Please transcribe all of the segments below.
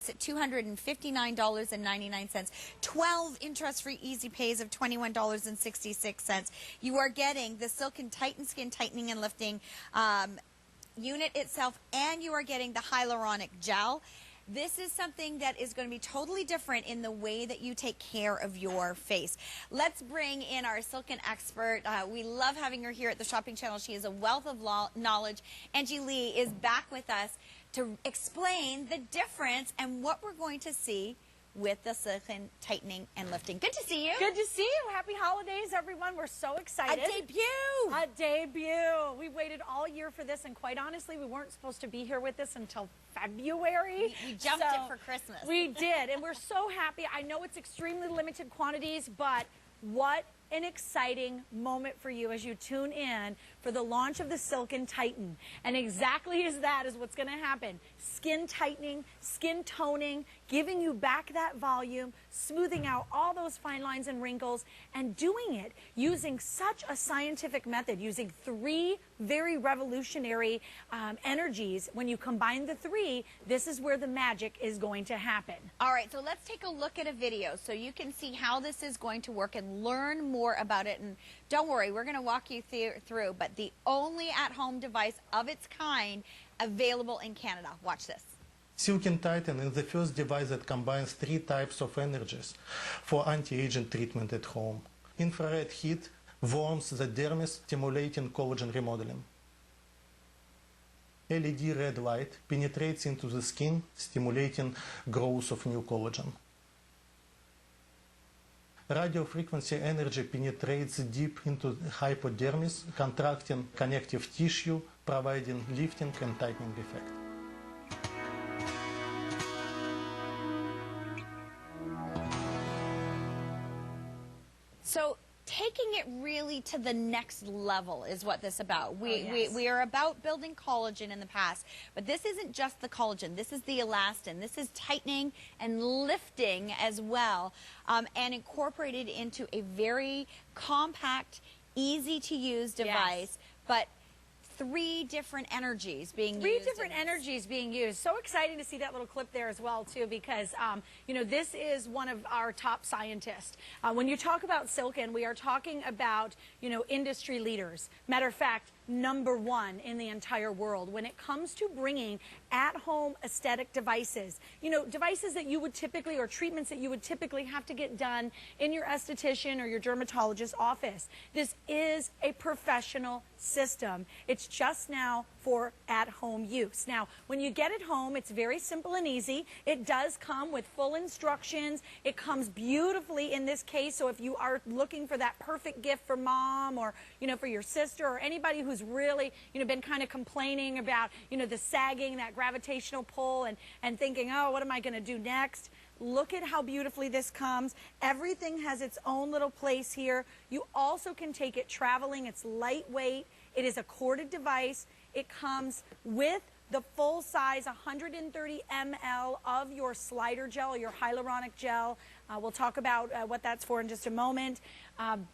at $259.99, 12 interest-free easy pays of $21.66. You are getting the Silken Titan Skin Tightening and Lifting unit itself, and you are getting the hyaluronic gel. This is something that is going to be totally different in the way that you take care of your face. Let's bring in our Silken expert. We love having her here at the Shopping Channel. She is a wealth of knowledge. Angie Lee is back with us to explain the difference and what we're going to see with the Silken Tightening and Lifting. Good to see you. Good to see you. Happy holidays, everyone. We're so excited. A debut. A debut. We waited all year for this, and quite honestly, we weren't supposed to be here with this until February. We jumped it for Christmas. We did, and we're so happy. I know it's extremely limited quantities, but what an exciting moment for you as you tune in for the launch of the Silken Titan. And exactly as that is what's going to happen. Skin tightening, skin toning, giving you back that volume, smoothing out all those fine lines and wrinkles, and doing it using such a scientific method, using 3 very revolutionary energies. When you combine the 3, this is where the magic is going to happen. All right, so let's take a look at a video so you can see how this is going to work and learn more about it. And don't worry, we're going to walk you through, but the only at-home device of its kind available in Canada. Watch this. Silken Titan is the first device that combines 3 types of energies for anti-aging treatment at home. Infrared heat warms the dermis, stimulating collagen remodeling. LED red light penetrates into the skin, stimulating growth of new collagen. Radio frequency energy penetrates deep into the hypodermis, contracting connective tissue, providing lifting and tightening effect. So taking it really to the next level is what this is about. We are about building collagen in the past, but this isn't just the collagen. This is the elastin. This is tightening and lifting as well, and incorporated into a very compact, easy-to-use device, but 3 different energies being used. 3 different energies being used. So exciting to see that little clip there as well, too, because, you know, this is one of our top scientists. When you talk about Silken, we are talking about, you know, industry leaders. Matter of fact, #1 in the entire world when it comes to bringing at-home aesthetic devices. You know, devices that you would typically, or treatments that you would typically have to get done in your esthetician or your dermatologist's office. This is a professional system. It's just now for at-home use. Now, when you get it home, it's very simple and easy. It does come with full instructions. It comes beautifully in this case, so if you are looking for that perfect gift for mom or, you know, for your sister or anybody who's really, you know, been kind of complaining about, you know, the sagging, that gravitational pull, and thinking, oh, what am I going to do next? Look at how beautifully this comes. Everything has its own little place here. You also can take it traveling. It's lightweight. It is a corded device. It comes with the full-size 130 ml of your slider gel, your hyaluronic gel. We'll talk about what that's for in just a moment.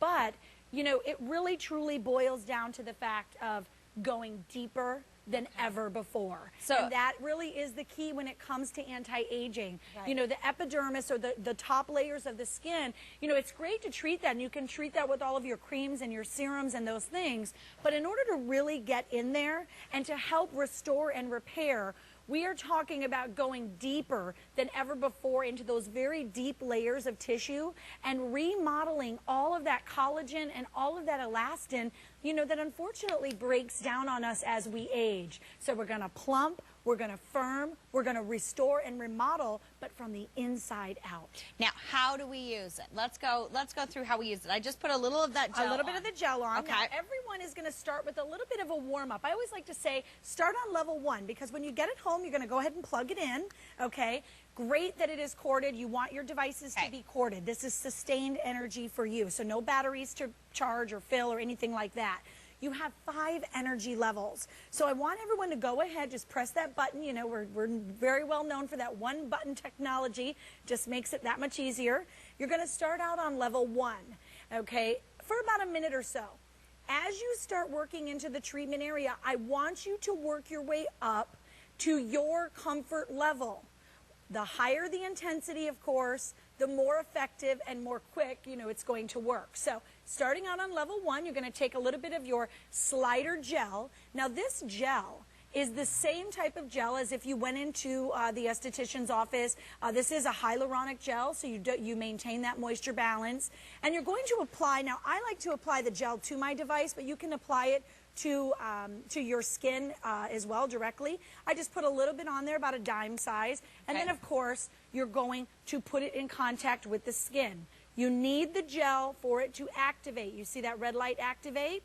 But, you know, it really truly boils down to the fact of going deeper than ever before. So, and that really is the key when it comes to anti-aging. Right. You know, the epidermis, or the top layers of the skin, you know, it's great to treat that, and you can treat that with all of your creams and your serums and those things. But in order to really get in there and to help restore and repair, we are talking about going deeper than ever before into those very deep layers of tissue and remodeling all of that collagen and all of that elastin, you know, that unfortunately breaks down on us as we age. So we're going to plump, we're going to firm, we're going to restore and remodel, but from the inside out. Now, how do we use it? Let's go through how we use it. I just put a little of that gel on. A little bit of the gel on. Okay. Now, everyone is going to start with a little bit of a warm-up. I always like to say start on level 1, because when you get it home, you're going to go ahead and plug it in, okay? Great that it is corded. You want your devices to be corded. This is sustained energy for you, so no batteries to charge or fill or anything like that. You have 5 energy levels. So I want everyone to go ahead, just press that button. You know, we're very well known for that one-button technology. Just makes it that much easier. You're going to start out on level 1, okay, for about a minute or so. As you start working into the treatment area, I want you to work your way up to your comfort level. The higher the intensity, of course, the more effective and more quick, it's going to work. So starting out on level 1, you're going to take a little bit of your slider gel. Now this gel is the same type of gel as if you went into the esthetician's office. This is a hyaluronic gel, so you maintain that moisture balance. And you're going to apply, now I like to apply the gel to my device, but you can apply it to your skin as well directly. I just put a little bit on there, about a dime size, and then of course you're going to put it in contact with the skin. You need the gel for it to activate. You see that red light activate?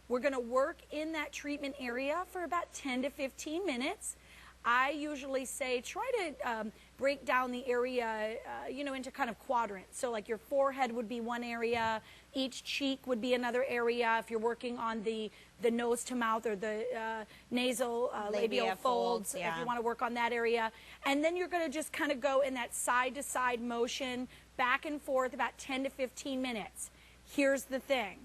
We're going to work in that treatment area for about 10 to 15 minutes. I usually say try to break down the area, into kind of quadrants. So like your forehead would be one area, each cheek would be another area. If you're working on the nose to mouth or the nasal labial folds, yeah. if you want to work on that area. And then you're going to just kind of go in that side-to-side motion, back and forth, about 10 to 15 minutes. Here's the thing.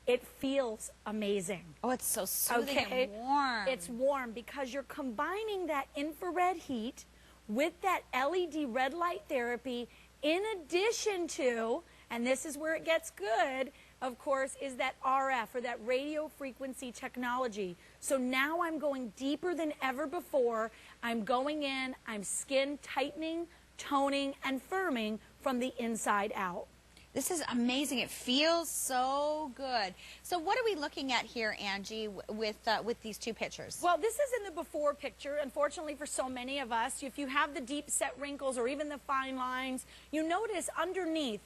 It feels amazing. Oh, it's so soothing and warm. It's warm because you're combining that infrared heat with that LED red light therapy in addition to, and this is where it gets good, of course, is that RF, or that radio frequency technology. So now I'm going deeper than ever before. I'm going in, I'm skin tightening, toning, and firming from the inside out. This is amazing. It feels so good. So what are we looking at here, Angie, with these two pictures? Well, this is in the before picture. Unfortunately for so many of us, if you have the deep set wrinkles or even the fine lines, you notice underneath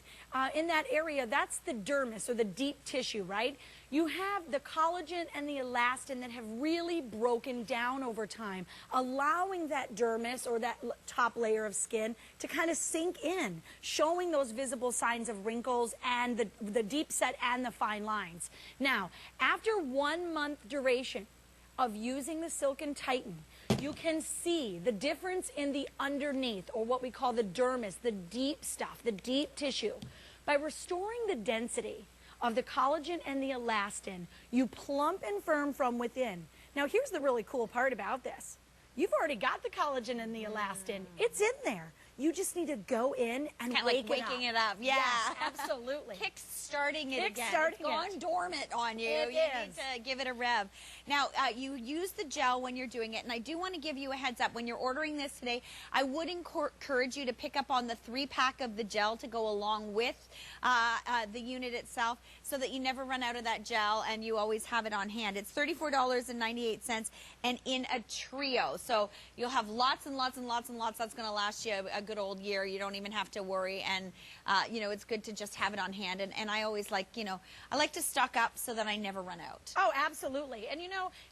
in that area, that's the dermis or the deep tissue, right? You have the collagen and the elastin that have really broken down over time, allowing that dermis or that top layer of skin to kind of sink in, showing those visible signs of wrinkles and the deep set and the fine lines. Now, after 1 month duration of using the Silk and Tighten, you can see the difference in the underneath, or what we call the dermis, the deep stuff, the deep tissue. By restoring the density of the collagen and the elastin, you plump and firm from within. Now, here's the really cool part about this. You've already got the collagen and the elastin. It's in there. You just need to go in and Kind of like waking it up. Yeah. Yes, absolutely. Kick-starting it again. Kick-starting It's gone dormant on you. It You need is. to give it a rev. Now, you use the gel when you're doing it, and I do want to give you a heads up. When you're ordering this today, I would encourage you to pick up on the 3-pack of the gel to go along with the unit itself, so that you never run out of that gel and you always have it on hand. It's $34.98 and in a trio. So you'll have lots and lots and lots and lots. That's going to last you a good old year. You don't even have to worry. And, it's good to just have it on hand. And I always like, I like to stock up so that I never run out. Oh, absolutely. And,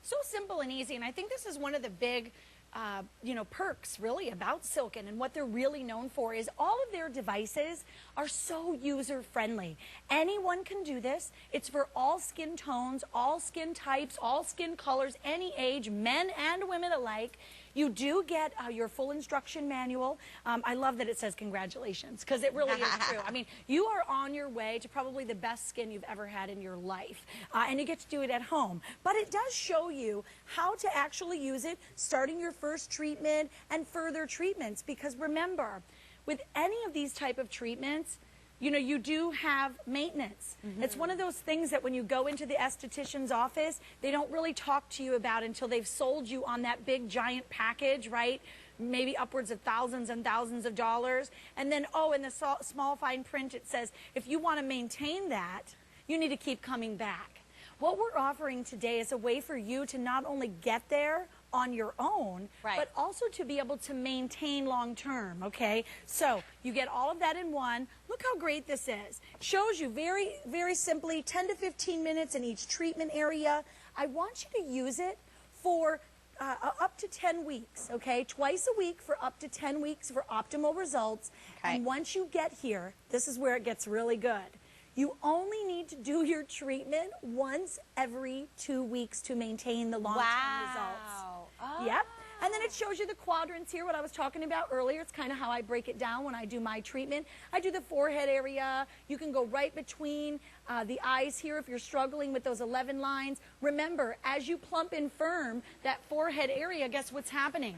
so simple and easy. And I think this is one of the big perks really about Silken, and what they're really known for is all of their devices are so user-friendly. Anyone can do this. It's for all skin tones, all skin types, all skin colors, any age, men and women alike. You do get your full instruction manual. I love that it says congratulations, because it really is true. I mean, you are on your way to probably the best skin you've ever had in your life, and you get to do it at home. But it does show you how to actually use it, starting your first treatment and further treatments, because remember, with any of these type of treatments, you do have maintenance. It's one of those things that when you go into the esthetician's office, they don't really talk to you about until they've sold you on that big giant package, right? Maybe upwards of thousands and thousands of dollars. And then, in the small fine print, it says, if you want to maintain that, you need to keep coming back. What we're offering today is a way for you to not only get there on your own, right, but also to be able to maintain long term, okay? So you get all of that in one. Look how great this is. Shows you very, very simply 10 to 15 minutes in each treatment area. I want you to use it for up to 10 weeks, okay? Twice a week for up to 10 weeks for optimal results. Okay. And once you get here, this is where it gets really good. You only need to do your treatment once every 2 weeks to maintain the long-term results. Oh. Yep. And then it shows you the quadrants here, what I was talking about earlier. It's kind of how I break it down when I do my treatment. I do the forehead area. You can go right between the eyes here if you're struggling with those 11 lines. Remember, as you plump and firm that forehead area, guess what's happening?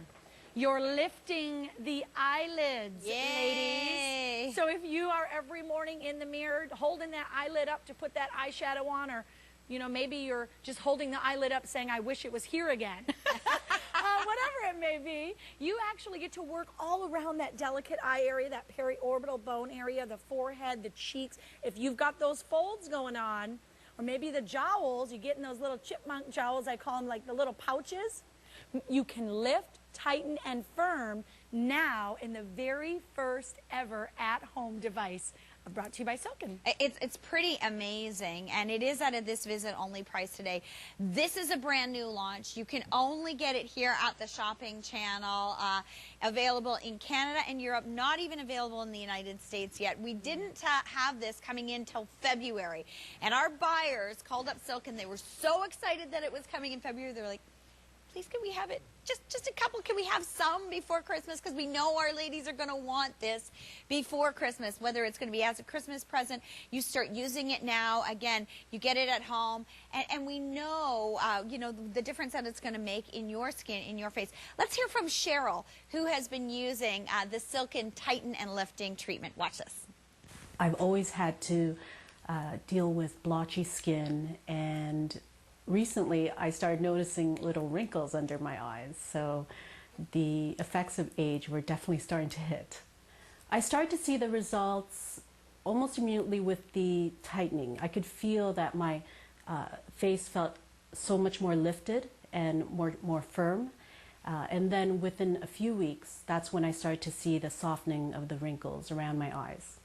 You're lifting the eyelids, Yay. ladies. So if you are every morning in the mirror holding that eyelid up to put that eyeshadow on, or maybe you're just holding the eyelid up saying, I wish it was here again. Whatever it may be, you actually get to work all around that delicate eye area, that periorbital bone area, the forehead, the cheeks. If you've got those folds going on, or maybe the jowls, you get in those little chipmunk jowls, I call them like the little pouches, you can lift, tighten, and firm now in the very first ever at-home device brought to you by Silken. It's pretty amazing, and it is at a this visit only price today. This is a brand new launch. You can only get it here at the shopping channel, available in Canada and Europe, not even available in the United States yet. We didn't have this coming in till February, and our buyers called up Silken. They were so excited that it was coming in February. They were like, please, can we have it? Just a couple. Can we have some before Christmas? Because we know our ladies are going to want this before Christmas, whether it's going to be as a Christmas present. You start using it now. Again, you get it at home. And we know, the difference that it's going to make in your skin, in your face. Let's hear from Cheryl, who has been using the Silken Tighten and Lifting treatment. Watch this. I've always had to deal with blotchy skin, and recently I started noticing little wrinkles under my eyes, so the effects of age were definitely starting to hit. I started to see the results almost immediately with the tightening. I could feel that my face felt so much more lifted and more firm. And then within a few weeks, that's when I started to see the softening of the wrinkles around my eyes.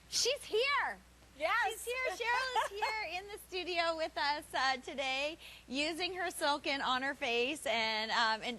She's here. Yes. She's here. Cheryl is here in the studio with us today, using her Silken on her face, and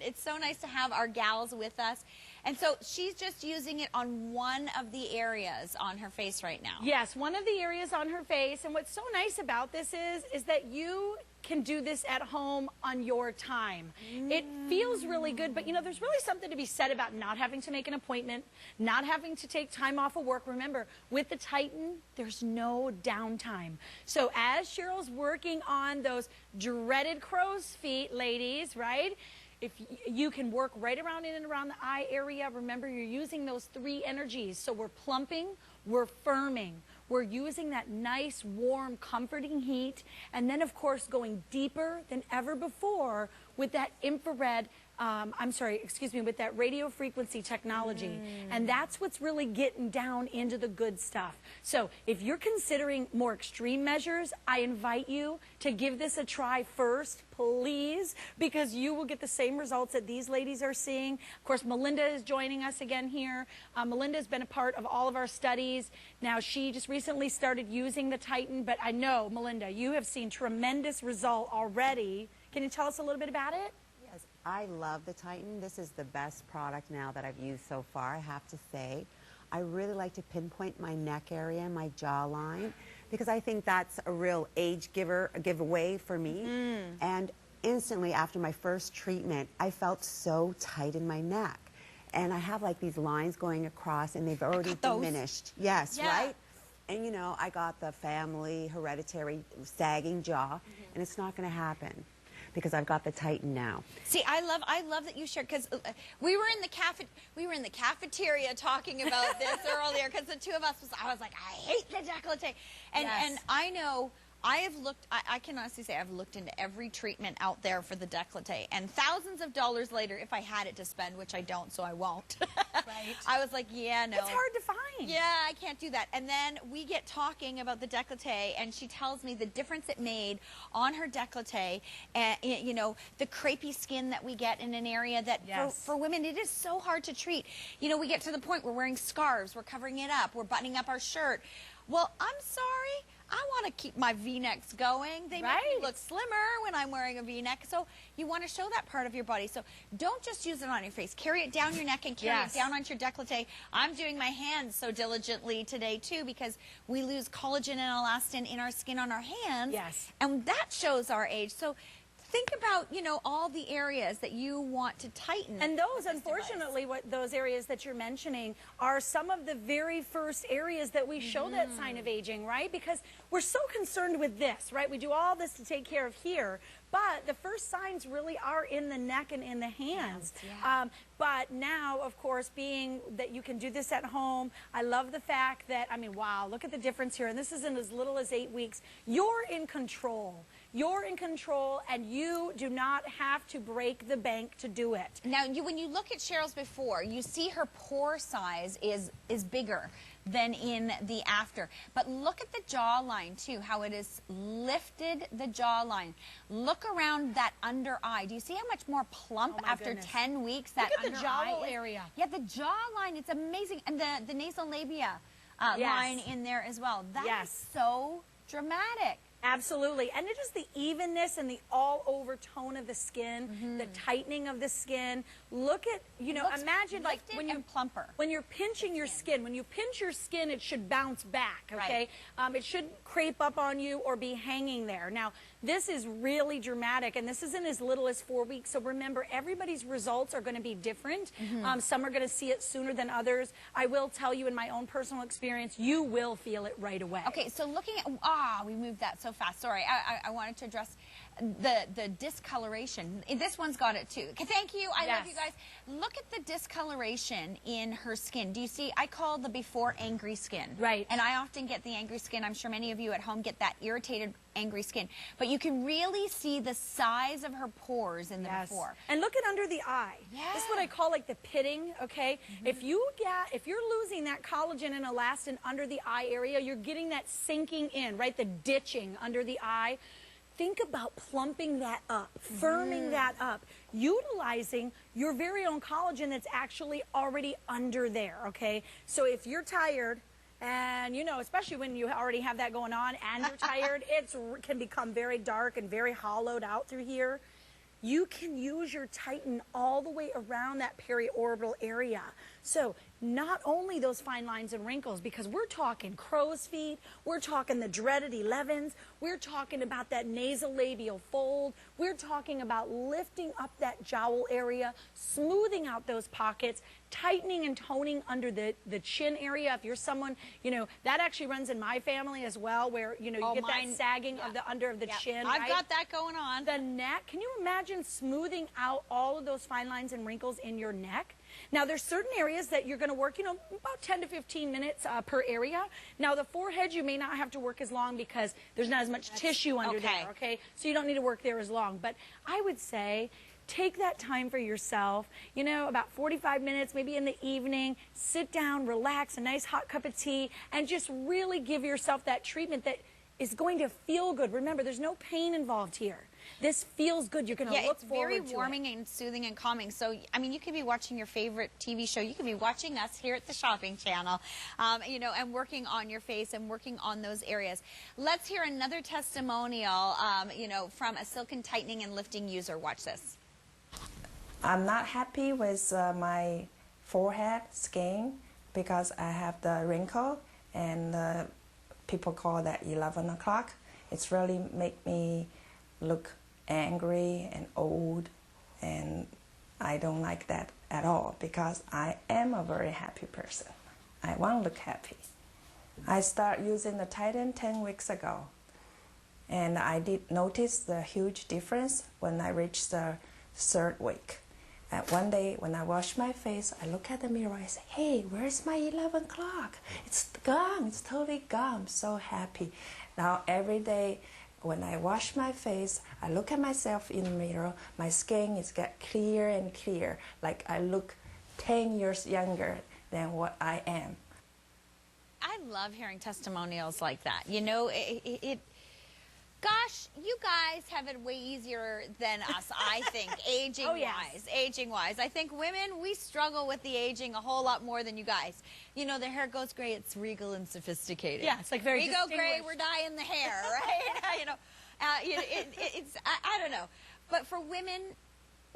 it's so nice to have our gals with us. And so she's just using it on one of the areas on her face right now. Yes, one of the areas on her face. And what's so nice about this is that you can do this at home on your time. It feels really good, but there's really something to be said about not having to make an appointment, not having to take time off of work. Remember, with the Tighten, there's no downtime. So as Cheryl's working on those dreaded crow's feet, ladies, right? If you can work right around in and around the eye area, remember you're using those three energies. So we're plumping, we're firming, we're using that nice, warm, comforting heat, and then of course going deeper than ever before with that infrared, with that radio frequency technology. And that's what's really getting down into the good stuff. So if you're considering more extreme measures, I invite you to give this a try first, please, because you will get the same results that these ladies are seeing. Of course, Melinda is joining us again here. Melinda has been a part of all of our studies. Now, she just recently started using the Tighten, but I know, Melinda, you have seen tremendous result already. Can you tell us a little bit about it? Yes, I love the Tighten. This is the best product now that I've used so far, I have to say. I really like to pinpoint my neck area, my jawline, because I think that's a real giveaway for me. And instantly after my first treatment, I felt so tight in my neck. And I have like these lines going across, and they've already diminished. Yes, right? And I got the family hereditary sagging jaw, and it's not going to happen, because I've got the Tighten now. See, I love that you shared, because we were in the cafeteria talking about this earlier, because the two of us I was like, I hate the décolleté, and I know. I can honestly say I've looked into every treatment out there for the décolleté, and thousands of dollars later, if I had it to spend, which I don't, so I won't. Right. I was like, yeah, no. It's hard to find. Yeah, I can't do that. And then we get talking about the décolleté, and she tells me the difference it made on her décolleté, and the crepey skin that we get in an area that for women, it is so hard to treat. We get to the point we're wearing scarves, we're covering it up, we're buttoning up our shirt. Well, I'm sorry. I want to keep my V-necks going. They make me look slimmer when I'm wearing a V-neck. So you want to show that part of your body. So don't just use it on your face. Carry it down your neck and carry it down onto your décolleté. I'm doing my hands so diligently today, too, because we lose collagen and elastin in our skin on our hands. Yes. And that shows our age. So think about, you know, all the areas that you want to tighten. And those, unfortunately, what those areas that you're mentioning are some of the very first areas that we show that sign of aging, right? Because we're so concerned with this, right? We do all this to take care of here, but the first signs really are in the neck and in the hands. But now, of course, being that you can do this at home, I love the fact that, I mean, wow, look at the difference here. And this is in as little as 8 weeks. You're in control. You're in control, and you do not have to break the bank to do it. Now, when you look at Cheryl's before, you see her pore size is bigger than in the after. But look at the jawline, too, how it has lifted the jawline. Look around that under eye. Do you see how much more plump after 10 weeks that look at under the jowl eye is? area. Yeah, the jawline, it's amazing. And the nasal labia line in there as well. That is so dramatic. Absolutely. And it is the evenness and the all-over tone of the skin, the tightening of the skin. Look at, you know, imagine like when you're plumper. When you're pinching your skin, when you pinch your skin, it should bounce back, okay? It should crepe up on you or be hanging there. Now, this is really dramatic, and this isn't as little as 4 weeks. So remember, everybody's results are going to be different. Some are going to see it sooner than others. I will tell you in my own personal experience, you will feel it right away. Okay, so looking at, we moved that so fast. Sorry, I wanted to address the discoloration. This one's got it too. Okay, thank you. I love you guys. Look at the discoloration in her skin. Do you see? I call the before angry skin. Right. And I often get the angry skin. I'm sure many of you at home get that irritated angry skin. But you can really see the size of her pores in the before. And look at under the eye. This is what I call like the pitting, okay? If you're losing that collagen and elastin under the eye area, you're getting that sinking in, right? The ditching under the eye. Think about plumping that up, firming that up, utilizing your very own collagen that's actually already under there, okay? So if you're tired, and, you know, especially when you already have that going on and you're tired, it can become very dark and very hollowed out through here. You can use your Titan all the way around that periorbital area. So not only those fine lines and wrinkles, because we're talking crow's feet, we're talking the dreaded 11s, we're talking about that nasolabial fold, we're talking about lifting up that jowl area, smoothing out those pockets, tightening and toning under the chin area. If you're someone, you know, that actually runs in my family as well, where, you know, you get that sagging of the under of the chin. I've got that going on. The neck, can you imagine smoothing out all of those fine lines and wrinkles in your neck? Now, there's certain areas that you're going to work, you know, about 10 to 15 minutes per area. Now, the forehead, you may not have to work as long because there's not as much tissue under there, okay? So you don't need to work there as long. But I would say take that time for yourself, you know, about 45 minutes, maybe in the evening, sit down, relax, a nice hot cup of tea, and just really give yourself that treatment that is going to feel good. Remember, there's no pain involved here. This feels good. You're going to look forward to it. It's very warming and soothing and calming. So, I mean, you could be watching your favorite TV show. You could be watching us here at the Shopping Channel, you know, and working on your face and working on those areas. Let's hear another testimonial, you know, from a silken tightening and lifting user. Watch this. I'm not happy with my forehead skin because I have the wrinkle, and people call that 11 o'clock. It's really make me look angry and old, and I don't like that at all because I am a very happy person. I want to look happy. I started using the Titan 10 weeks ago, and I did notice the huge difference when I reached the 3rd week. And one day when I wash my face, I look at the mirror, I say, hey, where's my 11 o'clock? It's gone, it's totally gone. I'm so happy. Now every day when I wash my face, I look at myself in the mirror, my skin is get clear and clear, like I look 10 years younger than what I am. I love hearing testimonials like that. You know, gosh, you guys have it way easier than us, I think, aging-wise. Aging-wise. I think women, we struggle with the aging a whole lot more than you guys. You know, their hair goes gray, it's regal and sophisticated. Yeah, it's like very We go gray, we're dyeing the hair, right? You know, it's, I don't know. But for women,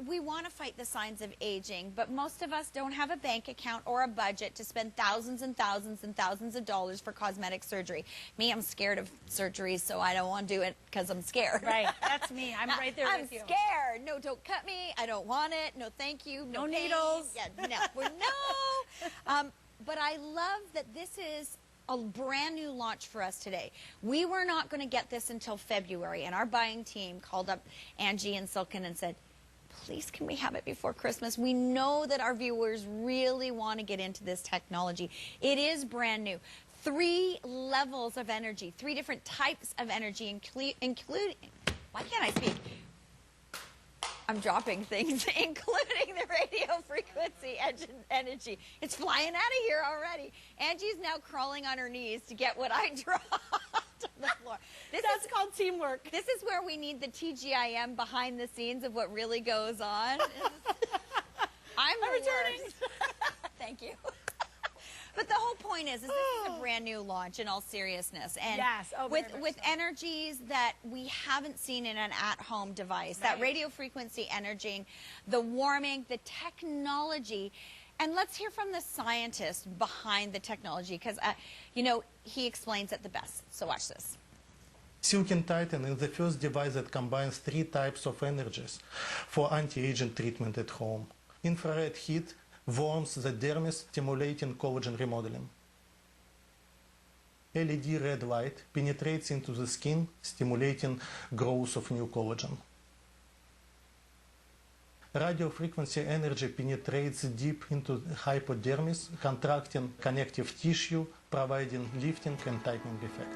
we want to fight the signs of aging, but most of us don't have a bank account or a budget to spend thousands and thousands and thousands of dollars for cosmetic surgery. Me, I'm scared of surgery, so I don't want to do it because I'm scared. Right, that's me. I'm right there with you. I'm scared. No, don't cut me. I don't want it. No, thank you. No pain. needles. Yeah, no. No. But I love that this is a brand new launch for us today. We were not going to get this until February, and our buying team called up Angie and Silken and said, please, can we have it before Christmas? We know that our viewers really want to get into this technology. It is brand new. 3 levels of energy, 3 different types of energy, including, why can't I speak? I'm dropping things, including the radio frequency energy. It's flying out of here already. Angie's now crawling on her knees to get what I dropped on the floor. That's called teamwork. This is where we need the TGIM behind the scenes of what really goes on. I'm returning. Thank you. But the whole point is this is a brand new launch in all seriousness. And yes. with energies that we haven't seen in an at-home device, that radio frequency energy, the warming, the technology. And let's hear from the scientist behind the technology because, you know, he explains it the best. So watch this. Silken Titan is the first device that combines 3 types of energies for anti-aging treatment at home. Infrared heat warms the dermis, stimulating collagen remodeling. LED red light penetrates into the skin, stimulating growth of new collagen. Radio frequency energy penetrates deep into the hypodermis, contracting connective tissue, providing lifting and tightening effect.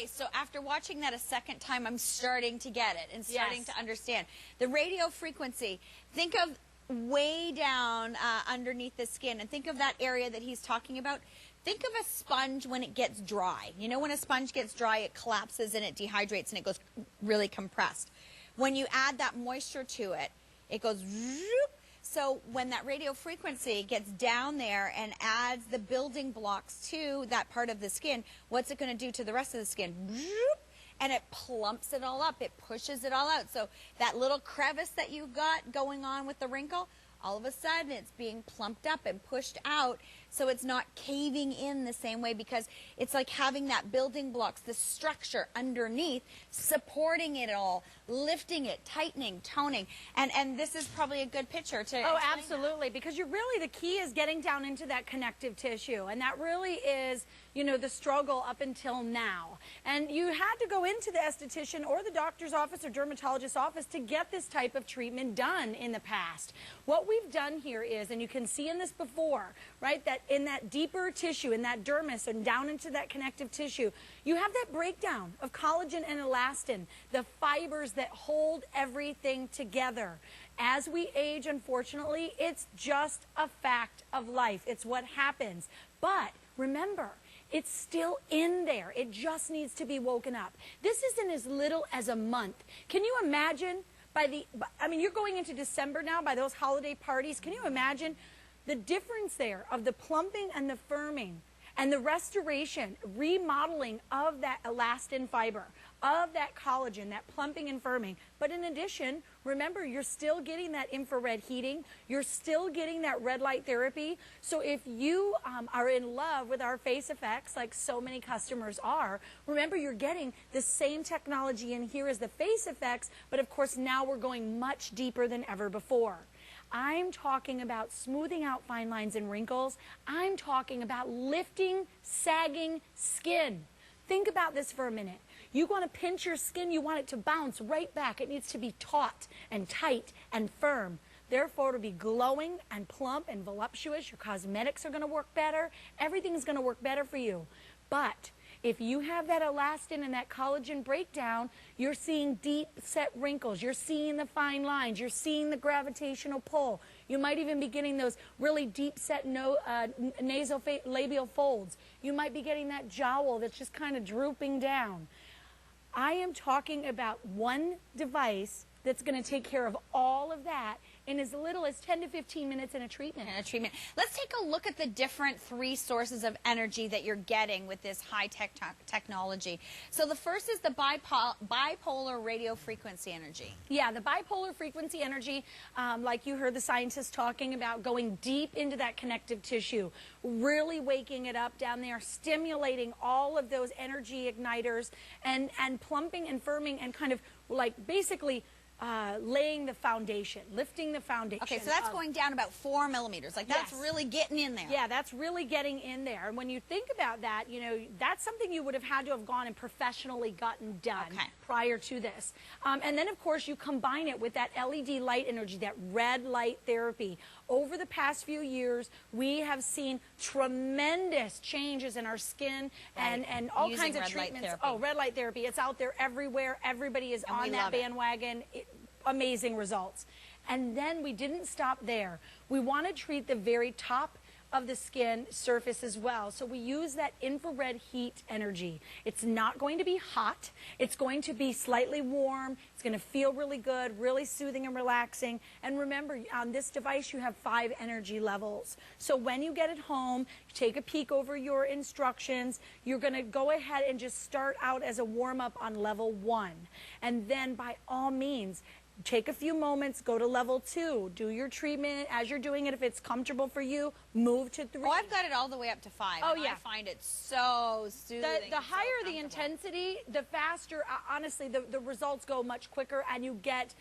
So after watching that a second time, I'm starting to get it and starting to understand. The radio frequency, think of way down underneath the skin and think of that area that he's talking about. Think of a sponge when it gets dry. You know when a sponge gets dry, it collapses and it dehydrates and it goes really compressed. When you add that moisture to it, it goes zoop. So when that radio frequency gets down there and adds the building blocks to that part of the skin, what's it going to do to the rest of the skin? And it plumps it all up. It pushes it all out. So that little crevice that you've got going on with the wrinkle, all of a sudden it's being plumped up and pushed out so it's not caving in the same way because it's like having that building blocks, the structure underneath, supporting it all, lifting it, tightening, toning. And this is probably a good picture to Oh, absolutely, because you're really, the key is getting down into that connective tissue, and that really is, you know, the struggle up until now. And you had to go into the esthetician or the doctor's office or dermatologist's office to get this type of treatment done in the past. What we've done here is, and you can see in this before, right, that in that deeper tissue, in that dermis and down into that connective tissue, you have that breakdown of collagen and elastin, the fibers that hold everything together. As we age, unfortunately, it's just a fact of life. It's what happens. But remember, it's still in there. It just needs to be woken up. This isn't as little as a month. Can you imagine I mean, you're going into December now by those holiday parties. Can you imagine the difference there of the plumping and the firming and the restoration, remodeling of that elastin fiber, of that collagen, that plumping and firming. But in addition, remember, you're still getting that infrared heating. You're still getting that red light therapy. So if you are in love with our face effects, like so many customers are, remember, you're getting the same technology in here as the face effects, but of course now we're going much deeper than ever before. I'm talking about smoothing out fine lines and wrinkles. I'm talking about lifting, sagging skin. Think about this for a minute. You want to pinch your skin, you want it to bounce right back. It needs to be taut and tight and firm. Therefore, it'll be glowing and plump and voluptuous. Your cosmetics are going to work better. Everything's going to work better for you. But if you have that elastin and that collagen breakdown, you're seeing deep set wrinkles. You're seeing the fine lines. You're seeing the gravitational pull. You might even be getting those really deep set nasolabial folds. You might be getting that jowl that's just kind of drooping down. I am talking about one device that's going to take care of all of that in as little as 10 to 15 minutes in a treatment. Let's take a look at the different 3 sources of energy that you're getting with this high-tech technology. So the first is the bipolar radio frequency energy. Yeah, the bipolar frequency energy, like you heard the scientists talking about, going deep into that connective tissue, really waking it up down there, stimulating all of those energy igniters, and plumping and firming and kind of like basically laying the foundation, lifting the foundation. Okay, so that's going down about 4 millimeters. Like, that's really getting in there. Yeah, that's really getting in there. And when you think about that, you know, that's something you would have had to have gone and professionally gotten done prior to this. And then, of course, you combine it with that LED light energy, that red light therapy. Over the past few years, we have seen tremendous changes in our skin and all kinds of treatments. Oh, red light therapy. It's out there everywhere. Everybody is on that bandwagon. Amazing results. And then we didn't stop there. We want to treat the very top of the skin surface as well. So we use that infrared heat energy. It's not going to be hot. It's going to be slightly warm. It's going to feel really good, really soothing and relaxing. And remember, on this device, you have 5 energy levels. So when you get it home, take a peek over your instructions. You're going to go ahead and just start out as a warm-up on level 1. And then by all means, take a few moments, go to level 2, do your treatment as you're doing it. If it's comfortable for you, move to 3. Oh, I've got it all the way up to 5. Oh, yeah. I find it so soothing. The higher the intensity, the faster, honestly, the results go much quicker, and you get,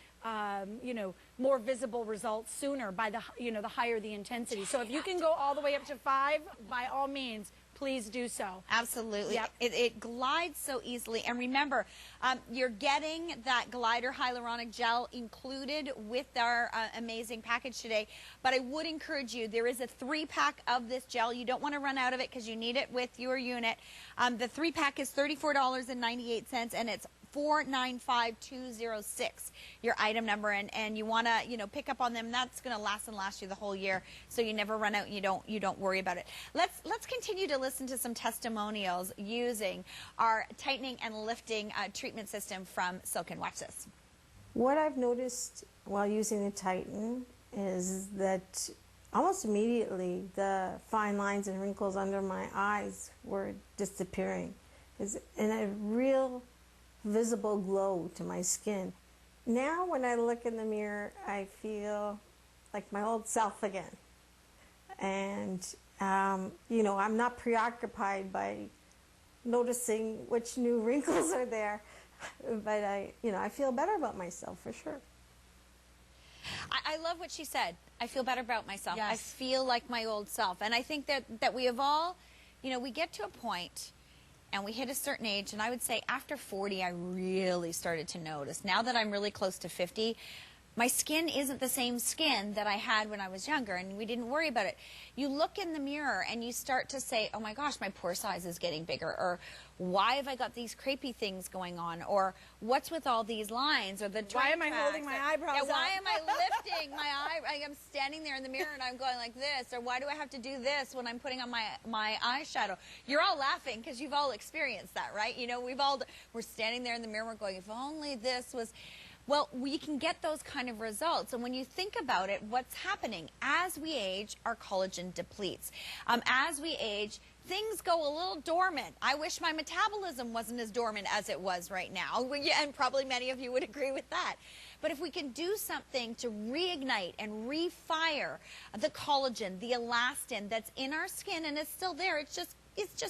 you know, more visible results sooner by the, you know, the higher the intensity. So if you can go all the way up to 5, by all means, please do so. Absolutely. Yep. It glides so easily. And remember, you're getting that glider hyaluronic gel included with our amazing package today. But I would encourage you, there is a 3-pack of this gel. You don't want to run out of it because you need it with your unit. The 3-pack is $34.98, and it's 495206, your item number, and you want to, you know, pick up on them. That's going to last you the whole year, so you never run out. You don't worry about it. Let's continue to listen to some testimonials using our tightening and lifting treatment system from Silken. Watch this. What I've noticed while using the Titan is that almost immediately the fine lines and wrinkles under my eyes were disappearing. And a real visible glow to my skin. Now when I look in the mirror, I feel like my old self again. And, you know, I'm not preoccupied by noticing which new wrinkles are there, but I feel better about myself for sure. I love what she said. I feel better about myself. Yes. I feel like my old self. And I think that we have all, you know, we get to a point and we hit a certain age, and I would say after 40, I really started to notice. Now that I'm really close to 50, my skin isn't the same skin that I had when I was younger, and we didn't worry about it. You look in the mirror and you start to say, oh my gosh, my pore size is getting bigger, or why have I got these crepey things going on, or what's with all these lines, or the why am I holding my eyebrows up? Why am I lifting my eye? I'm standing there in the mirror and I'm going like this, or why do I have to do this when I'm putting on my eyeshadow? You're all laughing because you've all experienced that, right? You know, we're standing there in the mirror, we're going, if only this was. Well, we can get those kind of results. And when you think about it, what's happening? As we age, our collagen depletes. As we age, things go a little dormant. I wish my metabolism wasn't as dormant as it was right now. And probably many of you would agree with that. But if we can do something to reignite and refire the collagen, the elastin that's in our skin, and it's still there, it's just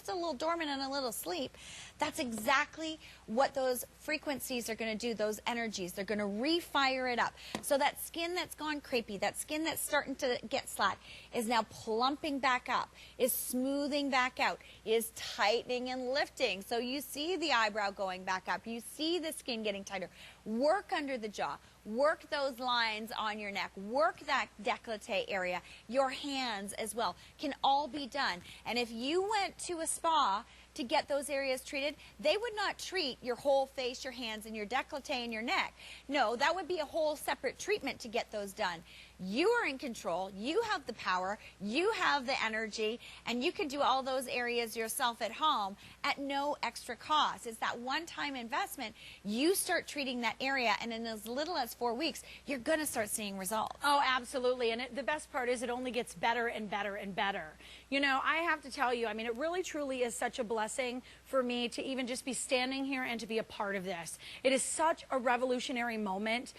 a little dormant and a little asleep. That's exactly what those frequencies are going to do, those energies. They're going to refire it up. So that skin that's gone crepey, that skin that's starting to get slack, is now plumping back up, is smoothing back out, is tightening and lifting. So you see the eyebrow going back up. You see the skin getting tighter. Work under the jaw. Work those lines on your neck. Work that décolleté area. Your hands as well can all be done. And if you went to a spa to get those areas treated, they would not treat your whole face, your hands, and your décolleté and your neck. No, that would be a whole separate treatment to get those done. You are in control. You have the power. You have the energy, and you can do all those areas yourself at home at no extra cost. It's that one-time investment. You start treating that area, and in as little as 4 weeks, you're going to start seeing results. Oh, absolutely. And the best part is it only gets better and better and better. You know, I have to tell you, I mean, it really truly is such a blessing for me to even just be standing here and to be a part of this. It is such a revolutionary moment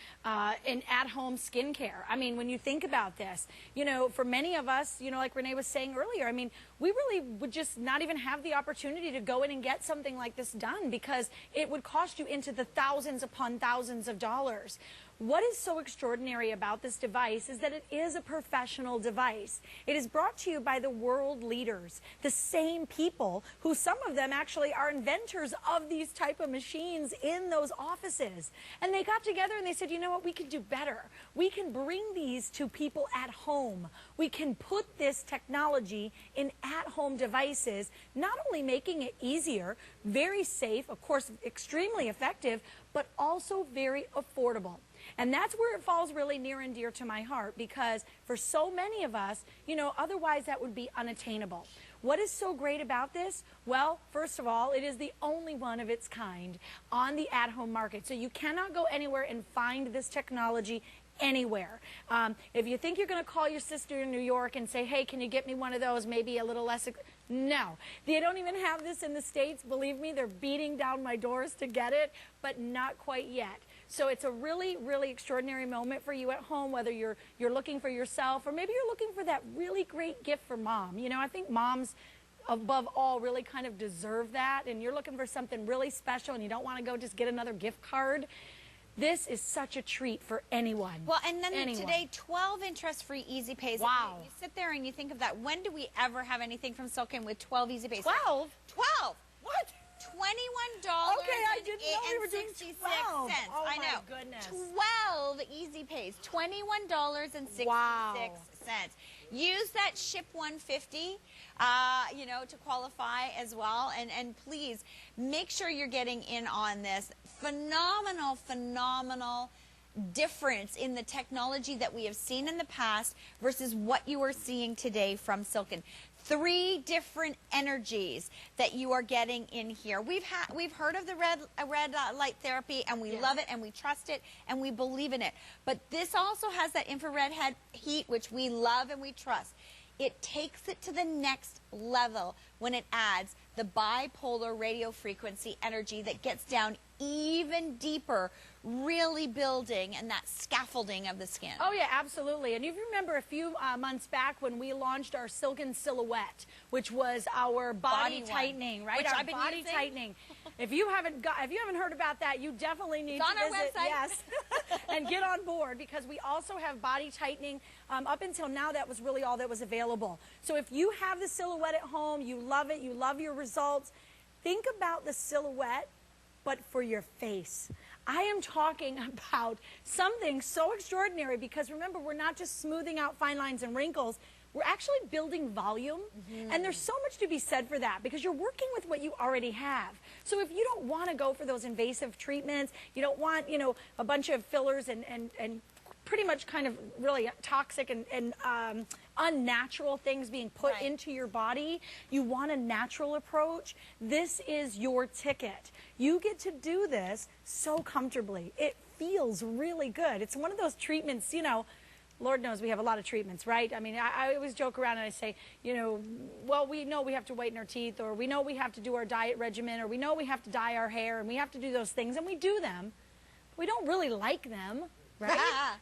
in at-home skincare. I mean, when you think about this, you know, for many of us, you know, like Renee was saying earlier, I mean, we really would just not even have the opportunity to go in and get something like this done because it would cost you into the thousands upon thousands of dollars. What is so extraordinary about this device is that it is a professional device. It is brought to you by the world leaders, the same people who some of them actually are inventors of these type of machines in those offices. And they got together and they said, you know what, we can do better. We can bring these to people at home. We can put this technology in at-home devices, not only making it easier, very safe, of course, extremely effective, but also very affordable. And that's where it falls really near and dear to my heart because for so many of us, you know, otherwise that would be unattainable. What is so great about this? Well, first of all, it is the only one of its kind on the at-home market. So you cannot go anywhere and find this technology anywhere. If you think you're going to call your sister in New York and say, hey, can you get me one of those, maybe a little less... No, they don't even have this in the States. Believe me, they're beating down my doors to get it, but not quite yet. So it's a really, really extraordinary moment for you at home, whether you're looking for yourself or maybe you're looking for that really great gift for mom. You know, I think moms, above all, really kind of deserve that, and you're looking for something really special and you don't want to go just get another gift card. This is such a treat for anyone. Well, and then today, 12 interest-free easy pays. Wow. You sit there and you think of that. When do we ever have anything from Silken with 12 easy pays? 12? 12. What? $21 Okay, I didn't know we were doing 12. Oh, I know. My goodness. 12 easy pays. $21.66. Wow. Use that ship 150, you know, to qualify as well. And please make sure you're getting in on this. Phenomenal, phenomenal difference in the technology that we have seen in the past versus what you are seeing today from Silken. 3 different energies that you are getting in here. We've heard of the red light therapy, and we love it, and we trust it, and we believe in it. But this also has that infrared heat, which we love and we trust. It takes it to the next level when it adds the bipolar radio frequency energy that gets down even deeper, really building and that scaffolding of the skin. Oh yeah, absolutely. And if you remember a few months back when we launched our Silken Silhouette, which was our body tightening, right? Which our I've been body using. tightening. If you haven't heard about that, you definitely need It's to on our visit, website. yes, and get on board because we also have body tightening. Up until now, that was really all that was available. So if you have the Silhouette at home, you love it, you love your results, think about the Silhouette, but for your face. I am talking about something so extraordinary because remember, we're not just smoothing out fine lines and wrinkles, we're actually building volume. And there's so much to be said for that because you're working with what you already have. So if you don't want to go for those invasive treatments, you don't want, you know, a bunch of fillers and pretty much kind of really toxic and unnatural things being put into your body. You want a natural approach. This is your ticket. You get to do this so comfortably. It feels really good. It's one of those treatments, you know, Lord knows we have a lot of treatments, right? I mean, I always joke around and I say, you know, well, we know we have to whiten our teeth, or we know we have to do our diet regimen, or we know we have to dye our hair, and we have to do those things, and we do them. We don't really like them. Right?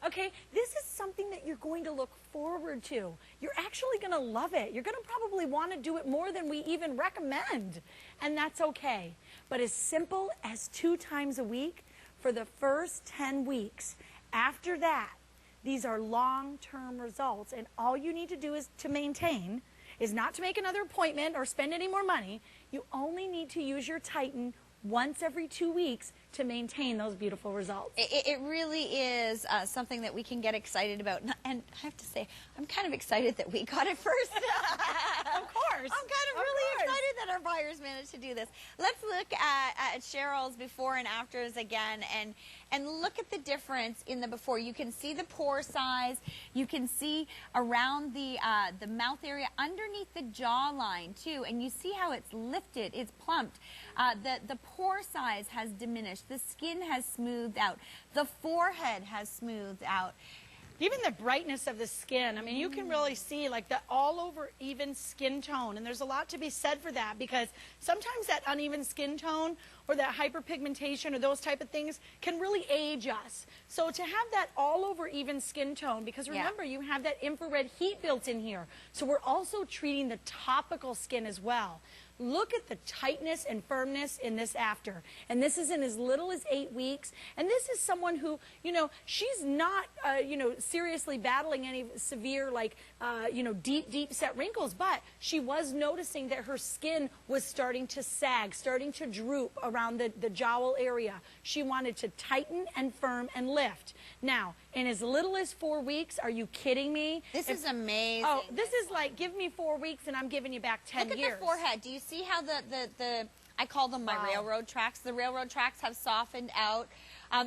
Okay, this is something that you're going to look forward to. You're actually going to love it. You're going to probably want to do it more than we even recommend, and that's okay. But as simple as 2 times a week for the first 10 weeks. After that, these are long-term results, and all you need to do is to maintain, is not to make another appointment or spend any more money. You only need to use your Titan once every 2 weeks to maintain those beautiful results. It really is something that we can get excited about. And I have to say, I'm kind of excited that we got it first. Of course. I'm kind of really excited that our buyers managed to do this. Let's look at Cheryl's before and afters again. And look at the difference in the before. You can see the pore size. You can see around the mouth area, underneath the jawline too. And you see how it's lifted, it's plumped. The pore size has diminished. The skin has smoothed out. The forehead has smoothed out. Even the brightness of the skin. I mean, you can really see like the all over even skin tone. And there's a lot to be said for that, because sometimes that uneven skin tone or that hyperpigmentation or those type of things can really age us. So to have that all over even skin tone, because remember, you have that infrared heat built in here. So we're also treating the topical skin as well. Look at the tightness and firmness in this after. And this is in as little as 8 weeks. And this is someone who, you know, she's not, you know, seriously battling any severe, like, you know, deep set wrinkles. But she was noticing that her skin was starting to sag, starting to droop around the jowl area. She wanted to tighten and firm and lift. Now, in as little as 4 weeks, are you kidding me? This is amazing. Oh, this is like, give me 4 weeks and I'm giving you back 10 years. Look at the forehead. Do you see how the I call them my railroad tracks. The railroad tracks have softened out.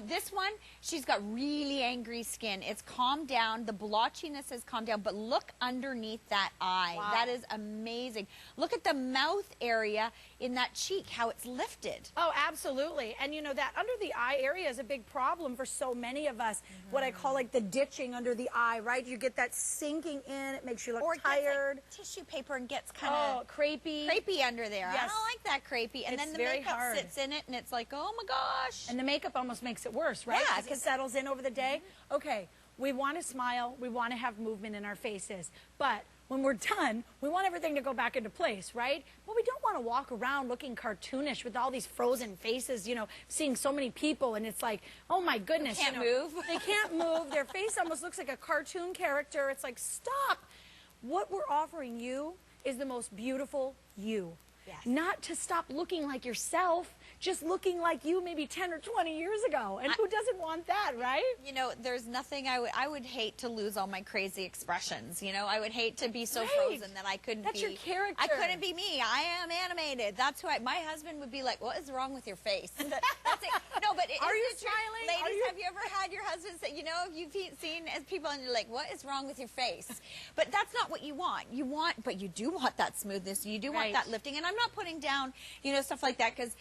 This one, she's got really angry skin. It's calmed down. The blotchiness has calmed down. But look underneath that eye. Wow. That is amazing. Look at the mouth area in that cheek, how it's lifted. Oh, absolutely. And you know, that under the eye area is a big problem for so many of us. What I call like the ditching under the eye, right? You get that sinking in. It makes you look tired. Gets like tissue paper and gets kind of crepey. Crepey under there. Yes. I don't like that crepey. And It's then the very makeup hard. sits in it and it's like, oh my gosh. And the makeup almost makes it worse, right? Yeah, Because it settles in over the day. Okay, we want to smile. We want to have movement in our faces. But when we're done, we want everything to go back into place, right? But we don't want to walk around looking cartoonish with all these frozen faces, you know, seeing so many people. And it's like, oh my goodness. They can't you know, move. They can't move. Their face almost looks like a cartoon character. It's like, stop. What we're offering you is the most beautiful you. Yes. Not to stop looking like yourself, just looking like you maybe 10 or 20 years ago. And who doesn't want that, right? You know, there's nothing I would hate to lose all my crazy expressions. You know, I would hate to be so frozen that I couldn't That's be. your character. I couldn't be me. I am animated. That's who my husband would be like, what is wrong with your face? That's it. No, but Are you isn't it true? smiling? Ladies, have you ever had your husband say, you know, you've seen as people and you're like, what is wrong with your face? But that's not what you want. But you do want that smoothness. You do want that lifting. And I'm not putting down, you know, stuff like that, because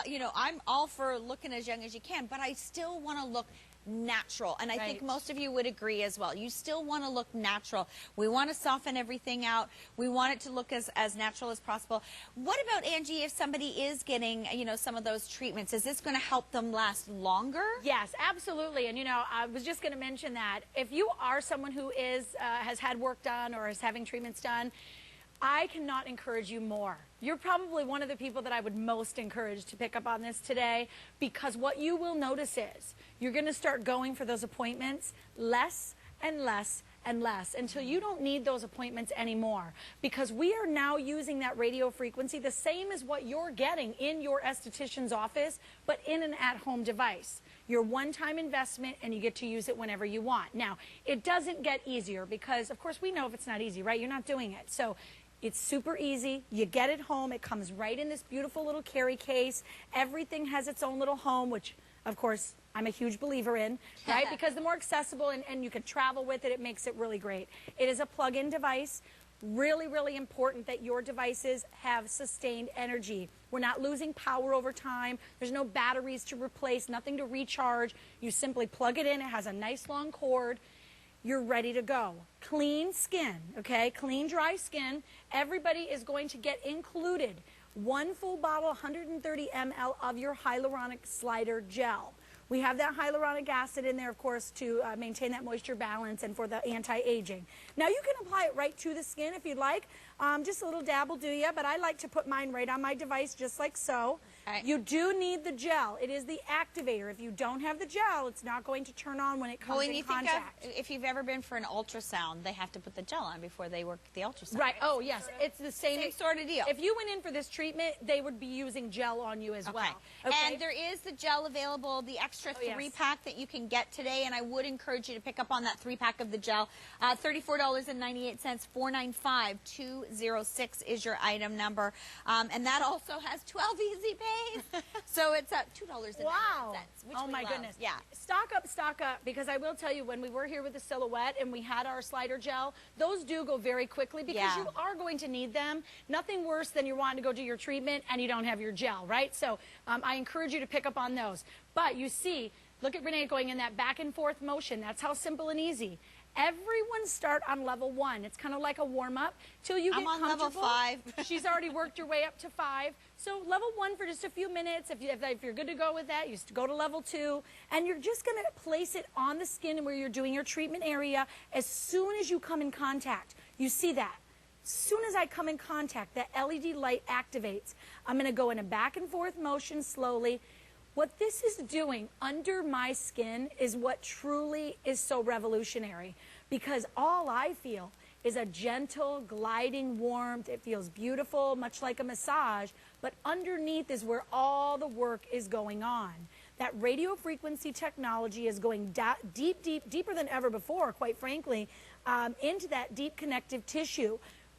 you know, I'm all for looking as young as you can, but I still want to look natural. And I think most of you would agree as well. You still want to look natural. We want to soften everything out. We want it to look as natural as possible. What about, Angie, if somebody is getting, you know, some of those treatments, is this going to help them last longer? Yes, absolutely. And you know, I was just going to mention that if you are someone who has had work done or is having treatments done, I cannot encourage you more. You're probably one of the people that I would most encourage to pick up on this today, because what you will notice is you're going to start going for those appointments less and less and less until you don't need those appointments anymore, because we are now using that radio frequency the same as what you're getting in your esthetician's office, but in an at-home device. Your one-time investment, and you get to use it whenever you want. Now, it doesn't get easier because, of course, we know if it's not easy, right? You're not doing it. So it's super easy. You get it home. It comes right in this beautiful little carry case. Everything has its own little home, which, of course, I'm a huge believer in, right? Because the more accessible and you can travel with it, it makes it really great. It is a plug-in device. Really, really important that your devices have sustained energy. We're not losing power over time. There's no batteries to replace, nothing to recharge. You simply plug it in. It has a nice long cord. You're ready to go. Clean skin, okay? Clean, dry skin. Everybody is going to get included one full bottle, 130 ml of your hyaluronic slider gel. We have that hyaluronic acid in there, of course, to maintain that moisture balance and for the anti-aging. Now, you can apply it right to the skin if you'd like. Just a little dab will do you, but I like to put mine right on my device just like so. You do need the gel. It is the activator. If you don't have the gel, it's not going to turn on when it comes in contact. If you've ever been for an ultrasound, they have to put the gel on before they work the ultrasound. Right. Oh, yes. It's the same sort of deal. If you went in for this treatment, they would be using gel on you as well. Okay. And there is the gel available, the extra 3-pack that you can get today, and I would encourage you to pick up on that 3-pack of the gel. $34.98, $495-206 is your item number. And that also has 12 easy pays. days. So it's $2.99. Wow. Which Oh we my love. goodness. Yeah. Stock up, because I will tell you, when we were here with the Silhouette and we had our slider gel, those do go very quickly because Yeah. you are going to need them. Nothing worse than you're wanting to go do your treatment and you don't have your gel, right? So I encourage you to pick up on those. But you see, look at Renee going in that back and forth motion. That's how simple and easy. Everyone start on level 1. It's kind of like a warm-up till you get I'm on comfortable. level 5. She's already worked her way up to 5. So level 1 for just a few minutes. If you're good to go with that, you go to level 2. And you're just going to place it on the skin where you're doing your treatment area as soon as you come in contact. You see that? As soon as I come in contact, that LED light activates. I'm going to go in a back and forth motion slowly. What this is doing under my skin is what truly is so revolutionary, because all I feel is a gentle, gliding warmth. It feels beautiful, much like a massage, but underneath is where all the work is going on. That radio frequency technology is going deeper than ever before, quite frankly, into that deep connective tissue,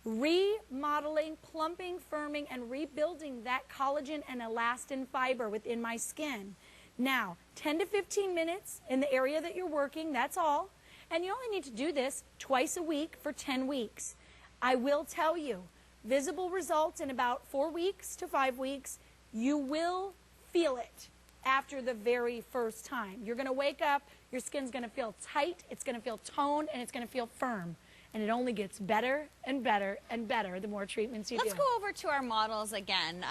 remodeling, plumping, firming, and rebuilding that collagen and elastin fiber within my skin. Now, 10 to 15 minutes in the area that you're working, that's all. And you only need to do this twice a week for 10 weeks. I will tell you, visible results in about 4 weeks to 5 weeks. You will feel it after the very first time. You're going to wake up, your skin's going to feel tight, it's going to feel toned, and it's going to feel firm. And it only gets better and better and better the more treatments you do. Let's go over to our models again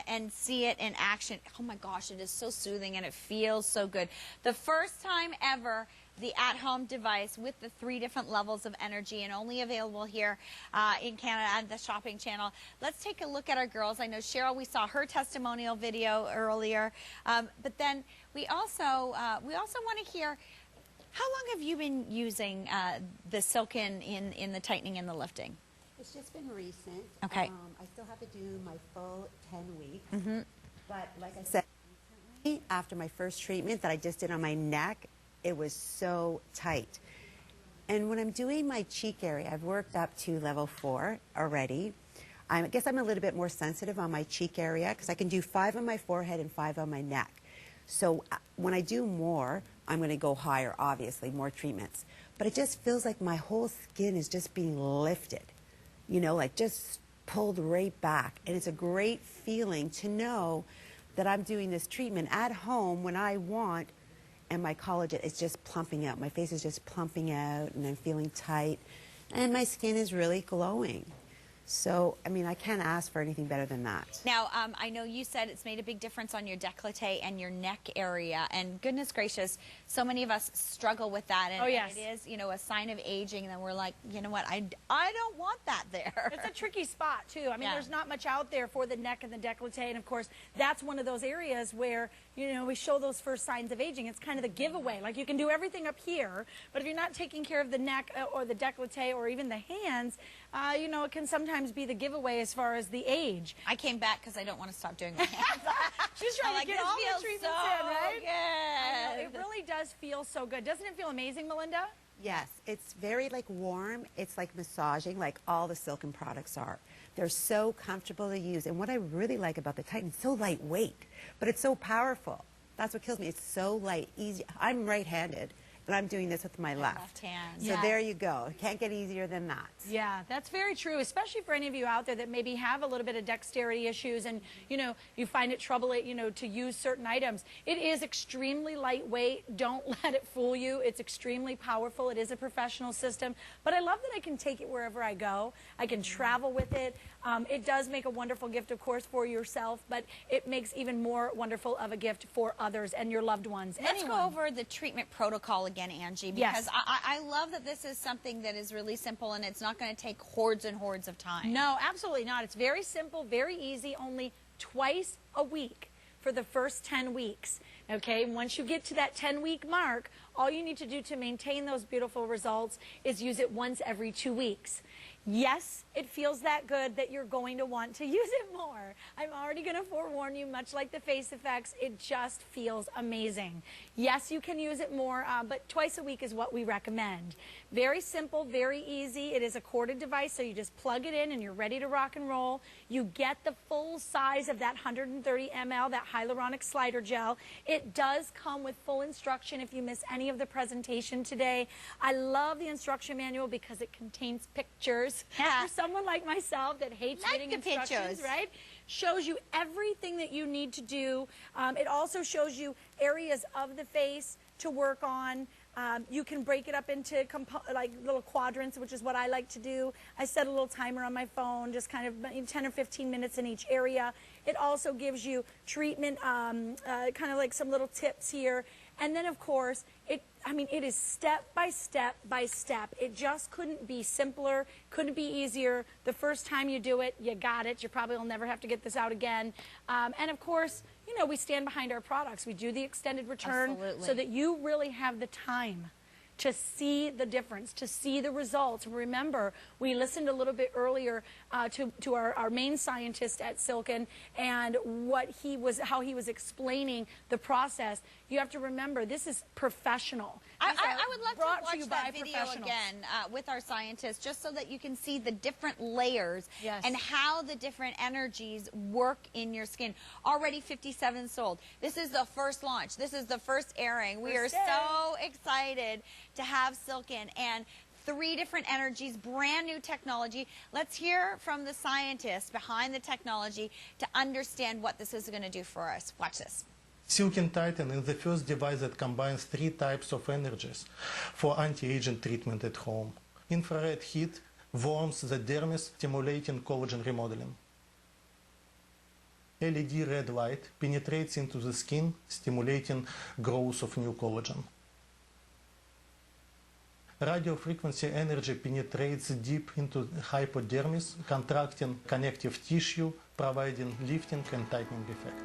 and see it in action. Oh my gosh, it is so soothing and it feels so good. The first time ever, the at-home device with the 3 different levels of energy, and only available here in Canada on the shopping channel. Let's take a look at our girls. I know Cheryl, we saw her testimonial video earlier, but then we also want to hear, how long have you been using the Silken in the tightening and the lifting? It's just been recent. Okay. I still have to do my full 10 weeks. But like I said, recently, after my first treatment that I just did on my neck, it was so tight. And when I'm doing my cheek area, I've worked up to level 4 already. I guess I'm a little bit more sensitive on my cheek area because I can do 5 on my forehead and 5 on my neck. So when I do more, I'm going to go higher, obviously, more treatments. But it just feels like my whole skin is just being lifted, you know, like just pulled right back. And it's a great feeling to know that I'm doing this treatment at home when I want, and my collagen is just plumping out. My face is just plumping out, and I'm feeling tight, and my skin is really glowing. So, I mean, I can't ask for anything better than that. Now, I know you said it's made a big difference on your décolleté and your neck area, and goodness gracious, so many of us struggle with that, and, Oh, yes. and it is, you know, a sign of aging, and then we're like, you know what, I don't want that there. It's a tricky spot, too. I mean, Yeah. there's not much out there for the neck and the décolleté, and of course, that's one of those areas where, you know, we show those first signs of aging. It's kind of the giveaway. Like, you can do everything up here, but if you're not taking care of the neck or the décolleté or even the hands, you know, it can sometimes be the giveaway as far as the age. I came back because I don't want to stop doing my hands. She's trying Like, to get this all the feels treatments so in, right? I know, good. it really does feel so good. Doesn't it feel amazing, Melinda? Yes, it's very like warm. It's like massaging, like all the Silken products are. They're so comfortable to use. And what I really like about the Titan, it's so lightweight, but it's so powerful. That's what kills me. It's so light, easy. I'm right-handed, and I'm doing this with my left hand. So Yeah. there you go. Can't get easier than that. Yeah, that's very true, especially for any of you out there that maybe have a little bit of dexterity issues and, you know, you find it trouble, you know, to use certain items. It is extremely lightweight. Don't let it fool you. It's extremely powerful. It is a professional system, but I love that I can take it wherever I go. I can travel with it. It does make a wonderful gift, of course, for yourself, but it makes even more wonderful of a gift for others and your loved ones. Let's Anyone. go over the treatment protocol again, Angie, Yes. because I love that this is something that is really simple and it's not going to take hordes and hordes of time. No, absolutely not. It's very simple, very easy, only twice a week for the first 10 weeks. Okay, once you get to that 10-week mark, all you need to do to maintain those beautiful results is use it once every 2 weeks. Yes, it feels that good that you're going to want to use it more. I'm already going to forewarn you, much like the face effects, it just feels amazing. Yes, you can use it more, but twice a week is what we recommend. Very simple, very easy. It is a corded device, so you just plug it in and you're ready to rock and roll. You get the full size of that 130 ml, that hyaluronic slider gel. It does come with full instruction if you miss any of the presentation today. I love the instruction manual because it contains pictures. Yeah. For someone like myself that hates Like reading the instructions, pictures. right? Shows you everything that you need to do. It also shows you areas of the face to work on. You can break it up into like little quadrants, which is what I like to do. I set a little timer on my phone, just kind of 10 or 15 minutes in each area. It also gives you treatment, kind of like some little tips here. And then, of course, it is step by step by step. It just couldn't be simpler, couldn't be easier. The first time you do it, you got it. You probably will never have to get this out again. And, of course, you know, we stand behind our products. We do the extended return so that you really have the time to see the difference, to see the results. Remember, we listened a little bit earlier to our main scientist at Silken and how he was explaining the process. You have to remember, this is professional. I would love to Brought you watch by that video professionals. again with our scientists, just so that you can see the different layers Yes. and how the different energies work in your skin. Already 57 sold. This is the first launch. This is the first airing. We are First day. so excited to have Silken and 3 different energies, brand new technology. Let's hear from the scientists behind the technology to understand what this is going to do for us. Watch this. Silken Titan is the first device that combines 3 types of energies for anti-aging treatment at home. Infrared heat warms the dermis, stimulating collagen remodeling. LED red light penetrates into the skin, stimulating growth of new collagen. Radio frequency energy penetrates deep into hypodermis, contracting connective tissue, providing lifting and tightening effect.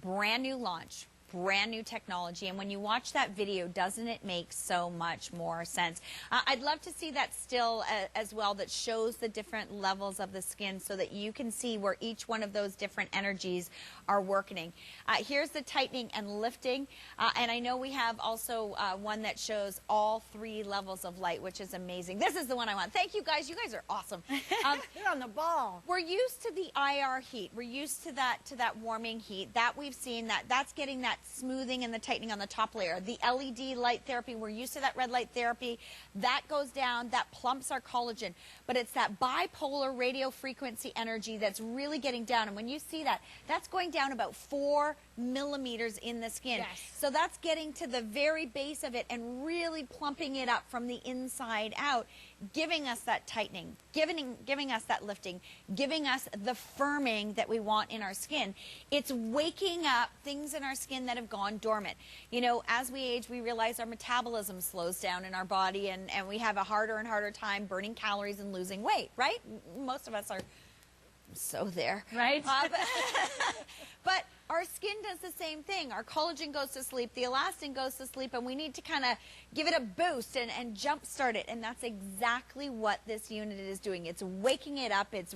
Brand new launch, brand new technology, and when you watch that video, doesn't it make so much more sense? I'd love to see that still as well, that shows the different levels of the skin so that you can see where each one of those different energies are working. Here's the tightening and lifting, and I know we have also one that shows all 3 levels of light, which is amazing. This is the one I want. Thank you guys. You guys are awesome. You're on the ball. We're used to the IR heat. We're used to that warming heat. That we've seen, that's getting that smoothing and the tightening on the top layer. The LED light therapy, we're used to that red light therapy. That goes down, that plumps our collagen. But it's that bipolar radio frequency energy that's really getting down. And when you see that, that's going down about 4 millimeters in the skin. Yes. So that's getting to the very base of it and really plumping it up from the inside out, giving us that tightening, giving us that lifting, giving us the firming that we want in our skin. It's waking up things in our skin that have gone dormant. You know, as we age, we realize our metabolism slows down in our body, and we have a harder and harder time burning calories and losing weight, right? Most of us are so there. Right? But our skin does the same thing. Our collagen goes to sleep, the elastin goes to sleep, and we need to kind of give it a boost and jumpstart it. And that's exactly what this unit is doing. It's waking it up, it's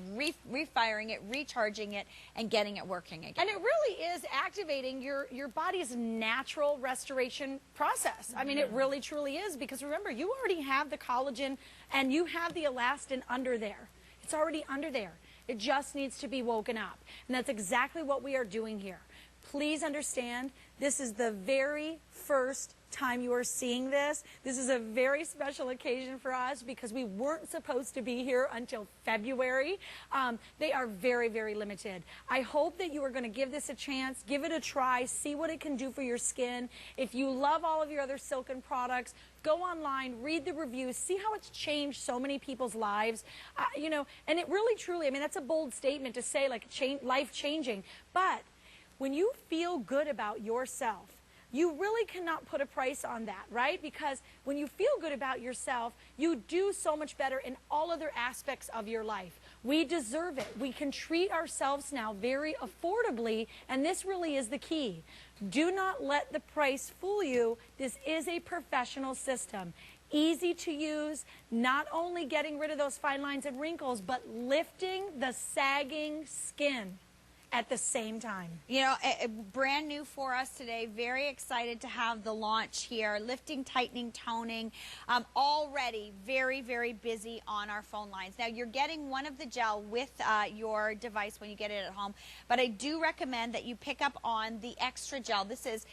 refiring it, recharging it, and getting it working again. And it really is activating your body's natural restoration process. I mean, it really, truly is, because remember, you already have the collagen and you have the elastin under there. It's already under there. It just needs to be woken up. And that's exactly what we are doing here. Please understand, this is the very first time you are seeing this. This is a very special occasion for us because we weren't supposed to be here until February. They are very, very limited. I hope that you are going to give this a chance, give it a try, see what it can do for your skin. If you love all of your other Silken products, go online, read the reviews, see how it's changed so many people's lives. You know, and it really, truly, I mean, that's a bold statement to say, like, life-changing. But when you feel good about yourself, you really cannot put a price on that, right? Because when you feel good about yourself, you do so much better in all other aspects of your life. We deserve it. We can treat ourselves now very affordably, and this really is the key. Do not let the price fool you. This is a professional system. Easy to use, not only getting rid of those fine lines and wrinkles, but lifting the sagging skin at the same time. You know, brand new for us today. Very excited to have the launch here. Lifting, tightening, toning. Already very, very busy on our phone lines. Now, you're getting one of the gel with your device when you get it at home, but I do recommend that you pick up on the extra gel. This is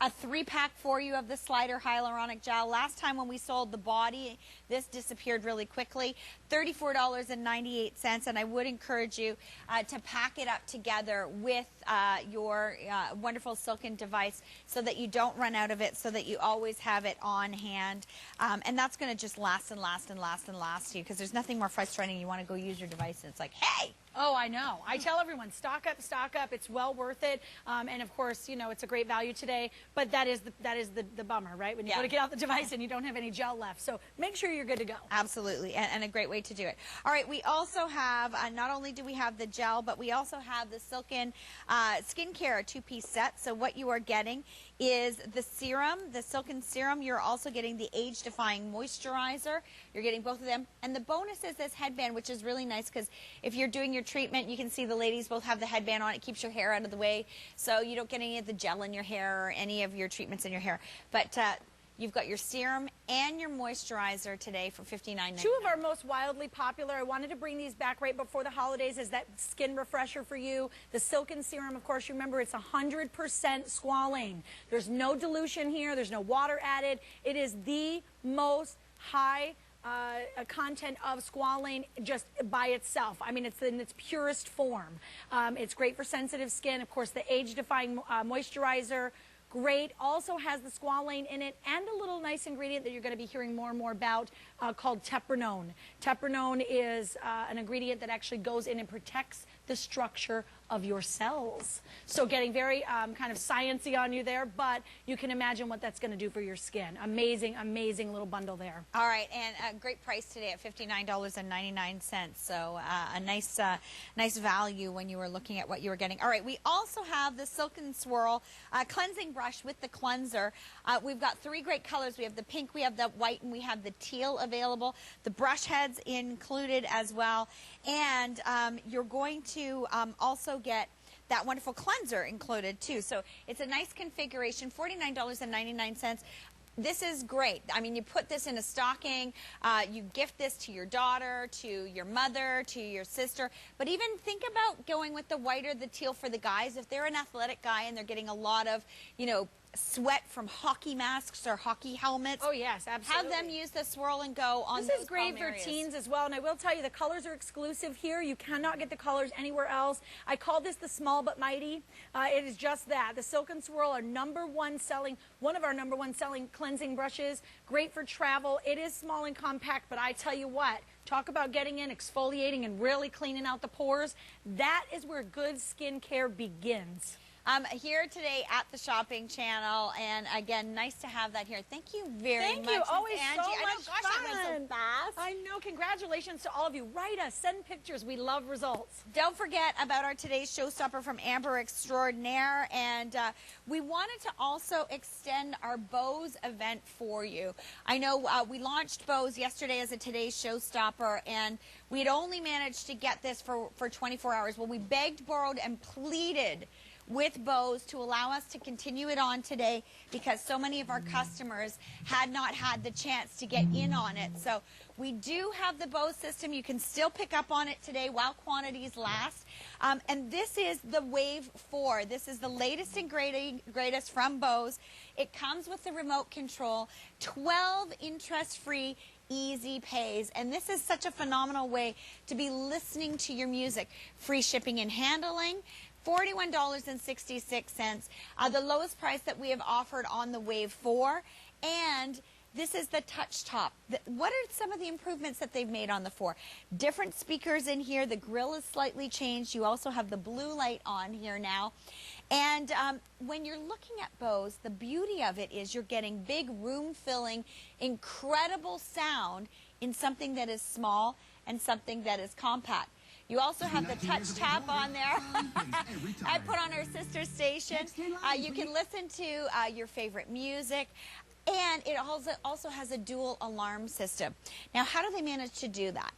a 3-pack for you of the Slider Hyaluronic Gel. Last time when we sold the body, this disappeared really quickly. $34.98, and I would encourage you to pack it up together with your wonderful silken device so that you don't run out of it, so that you always have it on hand. And that's going to just last and last and last and last you, because there's nothing more frustrating. You want to go use your device and it's like, hey! Oh, I know. I tell everyone, stock up, stock up. It's well worth it. And of course, you know, it's a great value today, but that is the bummer, right? When you go to get out the device and you don't have any gel left. So make sure you're good to go. Absolutely, and a great way to do it. All right, we also have, not only do we have the gel, but we also have the silken skincare 2-piece set. So what you are getting is the serum, the silken serum. You're also getting the age-defying moisturizer. You're getting both of them. And the bonus is this headband, which is really nice because if you're doing your treatment, you can see the ladies both have the headband on. It keeps your hair out of the way, so you don't get any of the gel in your hair or any of your treatments in your hair. But you've got your serum and your moisturizer today for $59.99. Two of our most wildly popular. I wanted to bring these back right before the holidays as that skin refresher for you. The silken serum, of course, remember it's 100% squalane. There's no dilution here. There's no water added. It is the most high content of squalane just by itself. I mean, it's in its purest form. It's great for sensitive skin. Of course, the age-defying moisturizer, great. Also has the squalane in it and a little nice ingredient that you're going to be hearing more and more about called teprenone. Teprenone is an ingredient that actually goes in and protects the structure of your cells. So getting very kind of sciencey on you there, but you can imagine what that's going to do for your skin. Amazing, amazing little bundle there. All right, and a great price today at $59.99. So a nice value when you were looking at what you were getting. All right, we also have the Silken Swirl cleansing brush with the cleanser. We've got 3 great colors. We have the pink, we have the white, and we have the teal available. The brush heads included as well. And you're going to also get that wonderful cleanser included too. So it's a nice configuration, $49.99. This is great. I mean, you put this in a stocking, you gift this to your daughter, to your mother, to your sister, but even think about going with the white or the teal for the guys. If they're an athletic guy and they're getting a lot of, you know, sweat from hockey masks or hockey helmets. Oh, yes, absolutely. Have them use the swirl and go on This is great for teens as well, and I will tell you, the colors are exclusive here. You cannot get the colors anywhere else. I call this the small but mighty. It is just that. The Silken Swirl are one of our number one selling cleansing brushes. Great for travel. It is small and compact, but I tell you what, talk about getting in, exfoliating, and really cleaning out the pores. That is where good skincare begins. Here today at the Shopping Channel, and again, nice to have that here. Thank you very much. Thank you. Always Angie. so I know, much gosh, fun. it went so fast. I know. Congratulations to all of you. Write us. Send pictures. We love results. Don't forget about our today's showstopper from Amber Extraordinaire, and we wanted to also extend our Bows event for you. I know we launched Bows yesterday as a today's showstopper, and we had only managed to get this for 24 hours. Well, we begged, borrowed, and pleaded with Bows to allow us to continue it on today because so many of our customers had not had the chance to get in on it. So we do have the Bows system. You can still pick up on it today while quantities last. And this is the Wave 4. This is the latest and greatest from Bows. It comes with the remote control, 12 interest-free easy pays, and this is such a phenomenal way to be listening to your music. Free shipping and handling, $41.66, the lowest price that we have offered on the Wave 4, and this is the touch top. What are some of the improvements that they've made on the 4? Different speakers in here. The grill is slightly changed. You also have the blue light on here now. And when you're looking at Bose, the beauty of it is you're getting big room-filling, incredible sound in something that is small and something that is compact. You also have the touch tap on there. I put on our sister station. You can listen to your favorite music. And it also has a dual alarm system. Now, how do they manage to do that?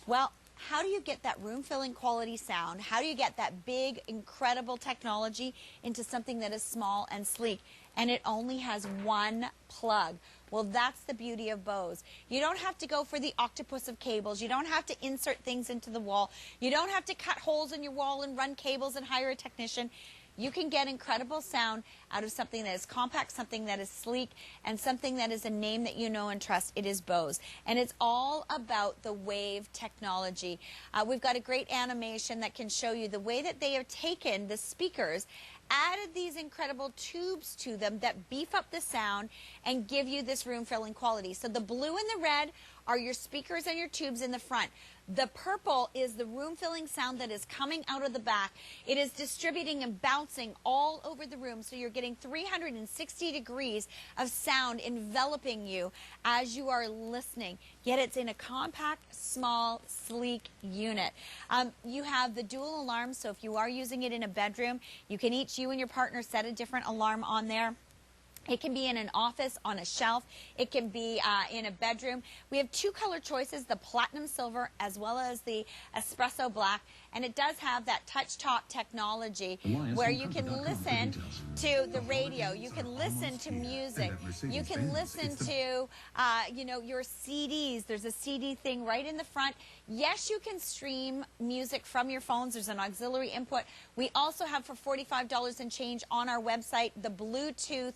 Well, how do you get that room-filling quality sound? How do you get that big, incredible technology into something that is small and sleek? And it only has one plug. Well, that's the beauty of Bose. You don't have to go for the octopus of cables. You don't have to insert things into the wall. You don't have to cut holes in your wall and run cables and hire a technician. You can get incredible sound out of something that is compact, something that is sleek, and something that is a name that you know and trust. It is Bose. And it's all about the wave technology. We've got a great animation that can show you the way that they have taken the speakers, added these incredible tubes to them that beef up the sound and give you this room-filling quality. So the blue and the red are your speakers and your tubes in the front. The purple is the room-filling sound that is coming out of the back. It is distributing and bouncing all over the room, so you're getting 360 degrees of sound enveloping you as you are listening. Yet it's in a compact, small, sleek unit. You have the dual alarm, so if you are using it in a bedroom, you can each, you and your partner, set a different alarm on there. It can be in an office, on a shelf. It can be in a bedroom. We have two color choices, the platinum silver as well as the espresso black. And it does have that touch top technology where you can listen to the radio. You can listen to music. You can listen to, you know, your CDs. There's a CD thing right in the front. Yes, you can stream music from your phones. There's an auxiliary input. We also have for $45 and change on our website the Bluetooth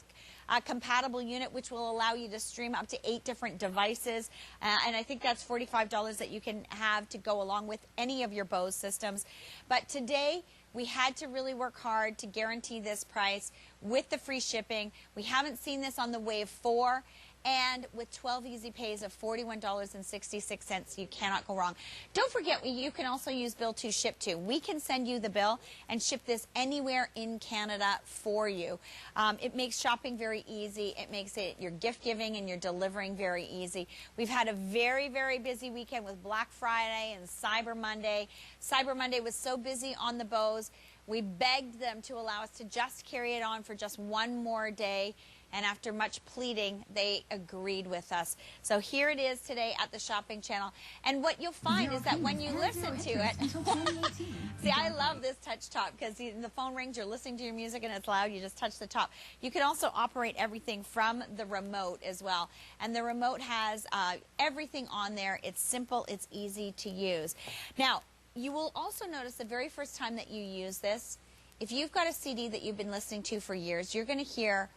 compatible unit, which will allow you to stream up to 8 different devices. And I think that's $45 that you can have to go along with any of your Bose systems. But today, we had to really work hard to guarantee this price with the free shipping. We haven't seen this on the Wave 4. And with 12 easy pays of $41.66, you cannot go wrong. Don't forget, you can also use Bill to Ship To. We can send you the bill and ship this anywhere in Canada for you. It makes shopping very easy. It makes it your gift giving and your delivering very easy. We've had a very, very busy weekend with Black Friday and Cyber Monday. Cyber Monday was so busy on the Bose. We begged them to allow us to just carry it on for just one more day. And after much pleading, they agreed with us. So here it is today at the Shopping Channel. And what you'll find is that when you listen to it, see, I love this touch top because the phone rings, you're listening to your music and it's loud, you just touch the top. You can also operate everything from the remote as well. And the remote has everything on there. It's simple, it's easy to use. Now, you will also notice the very first time that you use this, if you've got a CD that you've been listening to for years, you're going to hear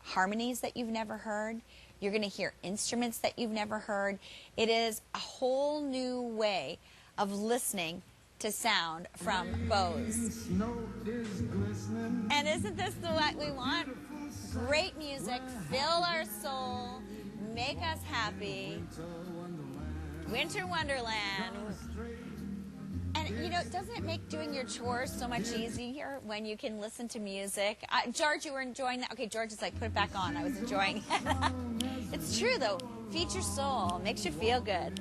harmonies that you've never heard. You're going to hear instruments that you've never heard. It is a whole new way of listening to sound from Bose. And isn't this what we want? Great music, fill our soul, make us happy. Winter Wonderland. And, you know, doesn't it make doing your chores so much easier when you can listen to music? George, you were enjoying that? Okay, George is like, put it back on. I was enjoying it. It's true, though. Feeds your soul. Makes you feel good.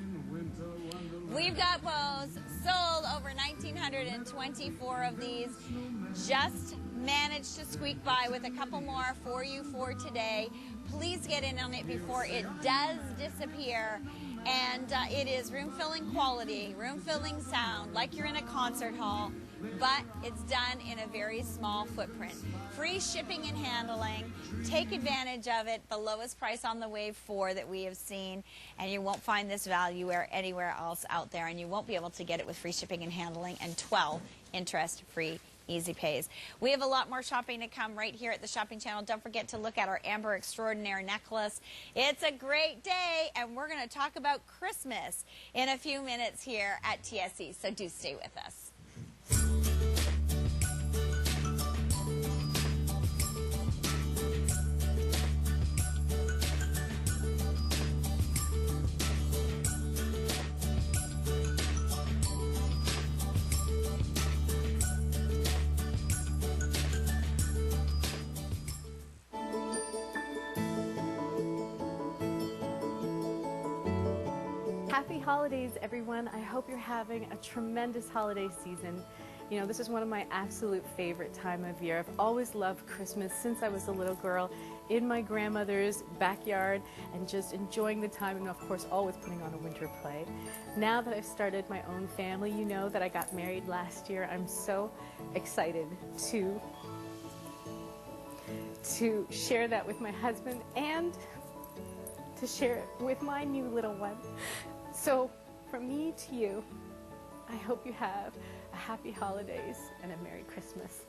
We've got Bose. Sold over 1,924 of these. Just managed to squeak by with a couple more for you for today. Please get in on it before it does disappear. And it is room-filling quality, room-filling sound, like you're in a concert hall, but it's done in a very small footprint. Free shipping and handling. Take advantage of it. The lowest price on the Wave 4 that we have seen, and you won't find this value anywhere else out there, and you won't be able to get it with free shipping and handling and 12 interest-free easy pays. We have a lot more shopping to come right here at the Shopping Channel. Don't forget to look at our Amber Extraordinaire necklace. It's a great day, and we're going to talk about Christmas in a few minutes here at TSE, so do stay with us. Happy holidays, everyone. I hope you're having a tremendous holiday season. You know, this is one of my absolute favorite time of year. I've always loved Christmas since I was a little girl in my grandmother's backyard and just enjoying the time, and of course always putting on a winter play. Now that I've started my own family, you know that I got married last year. I'm so excited to share that with my husband and to share it with my new little one. So from me to you, I hope you have a happy holidays and a Merry Christmas.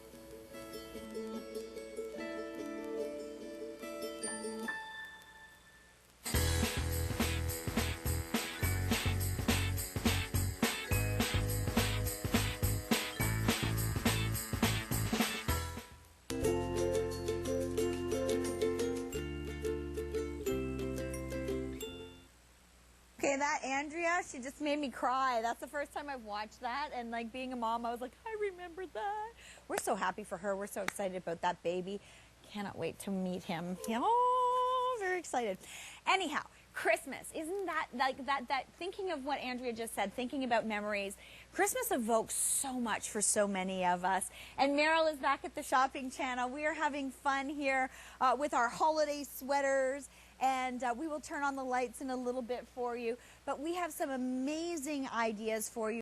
Okay, that Andrea, she just made me cry. That's the first time I've watched that, and like being a mom, I was like, I remember that. We're so happy for her. We're so excited about that baby. Cannot wait to meet him. Oh, very excited. Anyhow, Christmas, isn't that like that thinking of what Andrea just said, thinking about memories, Christmas evokes so much for so many of us. And Meryl is back at the shopping channel. We are having fun here with our holiday sweaters. And we will turn on the lights in a little bit for you. But we have some amazing ideas for you.